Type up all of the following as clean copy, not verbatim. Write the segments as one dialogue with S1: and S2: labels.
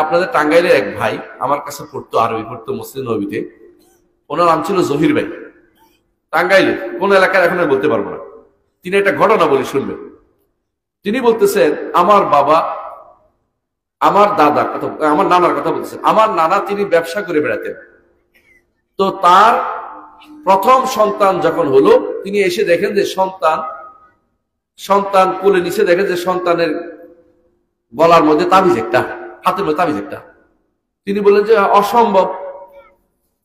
S1: আপনাদের টাঙ্গাইলের এক ভাই আমার কাছে পড়তো, আরবি পড়তো মসজিদ নবীতে। ওনার নাম ছিল জহির ভাই। টাঙ্গাইলে কোন এলাকার এখন বলতে পারবো না। তিনি একটা ঘটনা বলি, শুনবেন। তিনি বলতেছেন, আমার বাবা, আমার দাদা কথা, আমার নানার কথা বলতেছেন। আমার নানা তিনি ব্যবসা করে বেড়াতেন। তো তার প্রথম সন্তান যখন হলো, তিনি এসে দেখেন যে সন্তান কোলে নিচে দেখেন যে সন্তানের গলার মধ্যে তাবিজ একটা, হাতের মধ্যে তাবিজ একটা। তিনি বললেন যে অসম্ভব,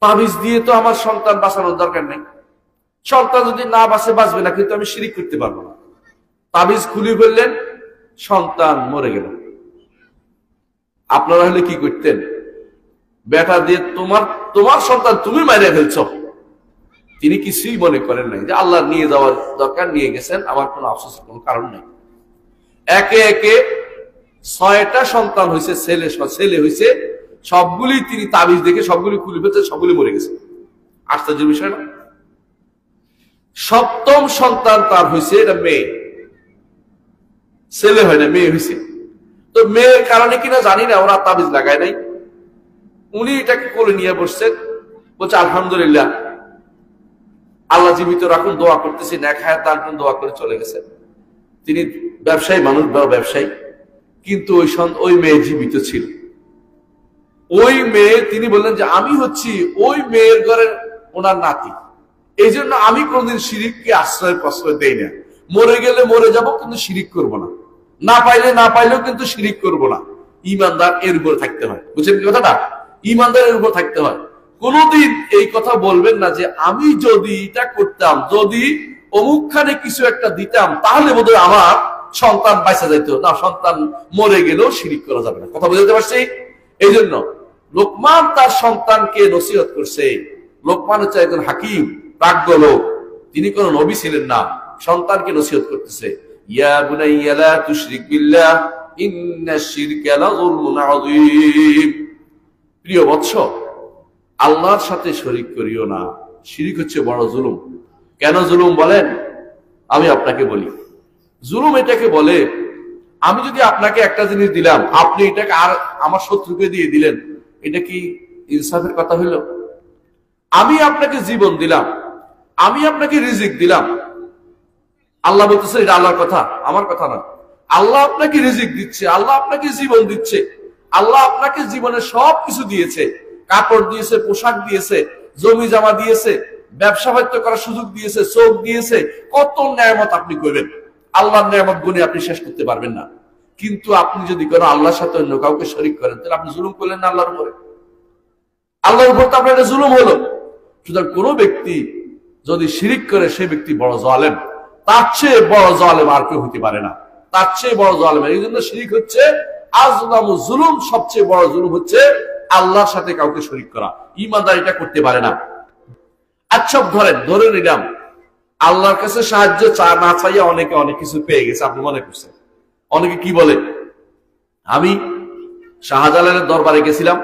S1: তাবিজ দিয়ে তো আমার সন্তান বাঁচানোর দরকার নেই। সন্তান যদি না বাঁচে বাঁচবে না, কিন্তু আমি শিরিক করতে পারবো না। তাবিজ খুলে ফেললেন, সন্তান মরে গেল। আপনারা হলে কি করতেন? বেটা দিয়ে তোমার সন্তান তুমি মাইরে ফেলছ। তিনি কিছুই মনে করেন নাই যে আল্লাহ নিয়ে যাওয়ার দরকার, নিয়ে গেছেন, আমার কোনো আফসোসের কোনো কারণ নেই। একে একে 6টা সন্তান হয়েছে, ছেলে হয়েছে। সবগুলি তিনি তাবিজ দেখে সবগুলি খুলে ফেলছে, সবগুলি মরে গেছে। আশ্চর্যের বিষয় না? 7ম সন্তান তার হয়েছে, এটা মেয়ে, ছেলে হয় না, মেয়ে হয়েছে। তো মেয়ের কারণে কিনা জানি না, ওরা তাবিজ লাগায় নাই। উনি এটাকে কোলে নিয়ে বসছেন, বলছে আলহামদুলিল্লাহ, আল্লাহ জীবিত রাখুন, দোয়া করতেছি, নেক হায়াত দান করুন, দোয়া করে চলে গেছেন। তিনি ব্যবসায়ী মানুষ, বড় ব্যবসায়ী। কিন্তু ওই মেয়ে জীবিত ছিল। ওই মেয়ে, তিনি বললেন যে আমি হচ্ছি ওই মেয়ের ঘরের ওনার নাতি, এই জন্য আমি কোনদিন শিরিককে প্রশ্রয় দেই না। মরে গেলে মরে যাব, কিন্তু শিরিক করব না। না পাইলেও কিন্তু শিরিক করব না। ইমানদার এর উপর থাকতে হয়। বুঝছেন কি কথাটা? ইমানদারের উপর থাকতে হয়। কোনদিন এই কথা বলবেন না যে আমি যদি এটা করতাম, যদি অমুকখানে কিছু একটা দিতাম, তাহলে বোধহয় আমার সন্তান বাঁচা যাইত না। সন্তান মরে গেলেও শিরিক করা যাবে না। কথা বুঝতে পারছি? এই জন্য লোকমান তার সন্তানকে নসিহত করছে। লোকমান হচ্ছে একজন হাকিম, প্রাজ্ঞ লোক। তিনি কোন নবী ছিলেন না, সন্তানকে নসিহত করতেছে। ইয়া বুনাইয়া লা তুশরিক বিল্লাহ ইন্নাশ শিরকা লাযুলমুন আযীম। প্রিয় বৎস, আল্লাহর সাথে শরীক করিও না। শিরিক হচ্ছে বড় জুলুম। কেন জুলুম বলেন? আমি আপনাকে বলি। জুলুম এটাকে বলে, আমি যদি আপনাকে একটা জিনিস দিলাম, আপনি এটাকে আর আমার শত্রুকে দিয়ে দিলেন, এটা কি ইনসাফের কথা হইল? আমি আপনাকে জীবন দিলাম, আমি আপনাকে রিজিক দিলাম। আল্লাহ বলতেছে এটা আল্লাহর কথা, আমার কথা না। আল্লাহ আপনাকে রিজিক দিচ্ছে, আল্লাহ আপনাকে জীবন দিচ্ছে, আল্লাহ আপনাকে জীবনে সবকিছু দিয়েছে। কাপড় দিয়েছে, পোশাক দিয়েছে, জমি জমা দিয়েছে, ব্যবসা বাণিজ্য করার সুযোগ দিয়েছে, চোখ দিয়েছে। কত নেয়ামত আপনি করবেন, আল্লাহর নেয়ামত গুণে আপনি শেষ করতে পারবেন না। কিন্তু আপনি যদি কোনো আল্লাহর সাথে অন্য কাউকে শরীক করেন, তাহলে আপনি জুলুম করলেন না আল্লাহর উপরে। আল্লাহর উপর তো আপনার এটা জুলুম হলো। সুতরাং কোনো ব্যক্তি যদি শিরিক করে, সে ব্যক্তি বড় জালেম। তার চেয়ে বড় জালেম আর কেউ হতে পারে না, তার চেয়ে বড় জালেম। এই জন্য শিরিক হচ্ছে আযলামু জুলুম। সবচেয়ে বড় জুলুম হচ্ছে আল্লাহর সাথে কাউকে শরীক করা। ঈমানদার এটা করতে পারে না। আচ্ছা ধরে নিলাম আল্লাহর কাছে সাহায্য না চাইয়া অনেকে অনেক কিছু পেয়ে গেছে, আপনি মনে করছেন। অনেকে কি বলে, আমি শাহজালালের দরবারে গেছিলাম,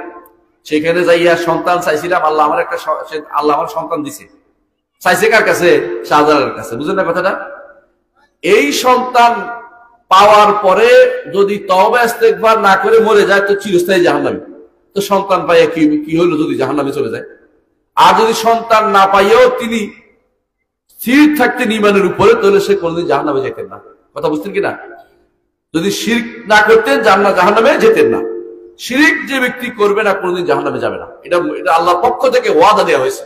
S1: সেখানে যাইয়া সন্তান চাইছিলাম, আল্লাহ আমার সন্তান দিছে। চাইছে কার কাছে? শাহজালালের কাছে। বুঝলেন না কথাটা? এই সন্তান পাওয়ার পরে যদি তওবা ইস্তেগফার না করে মরে যায়, তো চিরস্থায়ী জাহান্নামী। তো সন্তান পাইয়া কি হইলো যদি জাহান্নামে চলে যায়? আর যদি সন্তান না পাইয়াও তিনি স্থির থাকতেন ঈমানের উপরে, তাহলে সে কোনদিন জাহান্নামে যেতেন না। কথা বুঝতেন কিনা? যদি শিরক না করতেন, জাহান্নামে যেতেন না। শিরক যে ব্যক্তি করবে না, কোনদিন জাহান্নামে যাবে না। এটা আল্লাহর পক্ষ থেকে ওয়াদা দেওয়া হয়েছে।